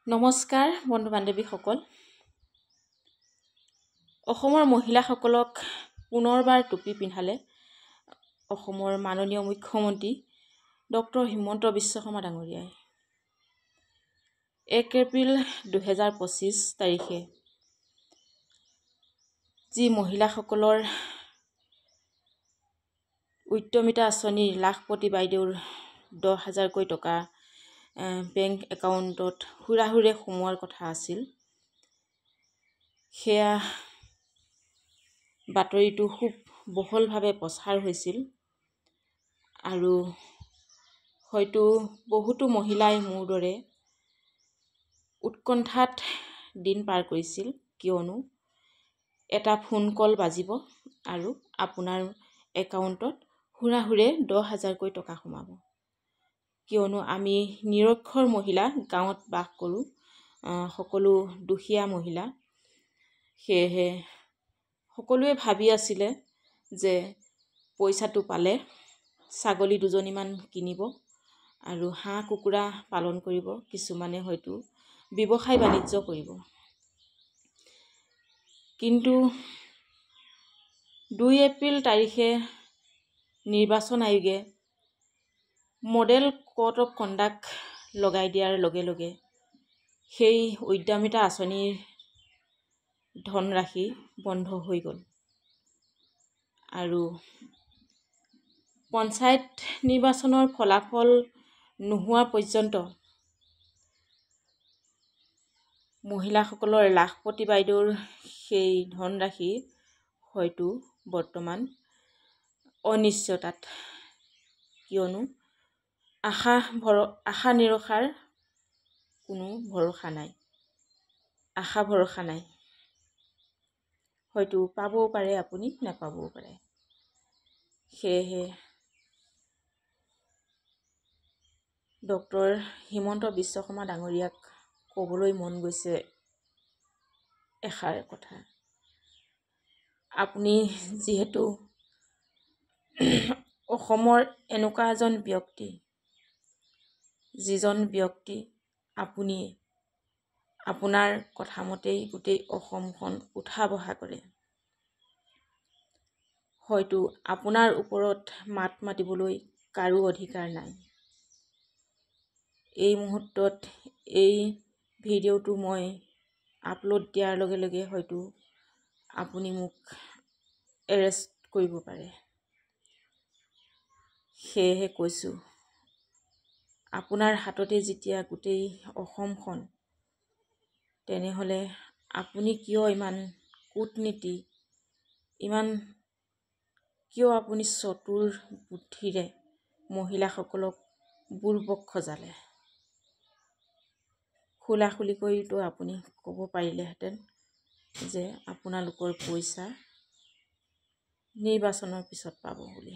নমস্কাৰ বন্ধু বান্ধৱীসকল। অসমৰ মহিলাসকলক পুনৰবাৰ টুপি পিন্ধালে অসমৰ মাননীয় মুখ্যমন্ত্ৰী ডক্টৰ হিমন্ত বিশ্ব শৰ্মা ডাঙৰীয়াই। 1 এপ্ৰিল 2025 তাৰিখে যি মহিলাসকলৰ উদ্যমিতা আঁচনিৰ লাখপতি বাইদেউৰ 10,000কৈ টকা বেংক একাউণ্টত হুৰাহুৰে সোমোৱাৰ কথা আছিল, সেয়া বাতৰিটো খুব বহুলভাৱে প্ৰচাৰ হৈছিল আৰু হয়তো বহুতো মহিলাই মোৰ দৰে উৎকণ্ঠাত দিন পাৰ কৰিছিল, কিয়নো এটা ফোন কল বাজিব আৰু আপোনাৰ একাউণ্টত হুৰাহুৰে 10,000কৈ টকা সোমাব। কিয়নো আমি নিৰক্ষৰ মহিলা, গাঁৱত বাস কৰোঁ, সকলো দুখীয়া মহিলা, সেয়েহে সকলোৱে ভাবি আছিলে যে পইচাটো পালে ছাগলী 2জনীমান কিনিব আৰু হাঁহ কুকুৰা পালন কৰিব, কিছুমানে হয়তো ব্যৱসায় বাণিজ্য কৰিব। কিন্তু 2 এপ্ৰিল তাৰিখে নিৰ্বাচন আয়োগে মডেল কোড অফ কণ্ডাক্ট লগাই দিয়াৰ লগে লগে সেই উদ্যমিতা আঁচনিৰ ধনৰাশি বন্ধ হৈ গ'ল আৰু পঞ্চায়ত নিৰ্বাচনৰ ফলাফল নোহোৱা পৰ্যন্ত মহিলাসকলৰ লাখপতি বাইদেউৰ সেই ধনৰাশি হয়তো বৰ্তমান অনিশ্চয়তাত, কিয়নো আশা নিৰাশাৰ কোনো ভৰসা নাই, আশা ভৰসা নাই, হয়তো পাবও পাৰে, আপুনি নাপাবও পাৰে। সেয়েহে ডক্টৰ হিমন্ত বিশ্ব শৰ্মা ডাঙৰীয়াক ক'বলৈ মন গৈছে এষাৰ কথা। আপুনি যিহেতু অসমৰ এনেকুৱা এজন ব্যক্তি, যিজন ব্যক্তি আপুনি আপোনাৰ কথামতেই গোটেই অসমখন উঠা বহা কৰে, হয়তো আপোনাৰ ওপৰত মাত মাতিবলৈ কাৰো অধিকাৰ নাই। এই মুহূৰ্তত এই ভিডিঅ'টো মই আপলোড দিয়াৰ লগে লগে হয়তো আপুনি মোক এৰেষ্ট কৰিব পাৰে। সেয়েহে কৈছোঁ, আপোনাৰ হাততে যেতিয়া গোটেই অসমখন, তেনেহ'লে আপুনি কিয় ইমান কূটনীতি, কিয় আপুনি চতুৰ বুদ্ধিৰে মহিলাসকলক বুৰ্বক সজালে? খোলাখুলিকৈতো আপুনি ক'ব পাৰিলেহেঁতেন যে আপোনালোকৰ পইচা নিৰ্বাচনৰ পিছত পাব বুলি।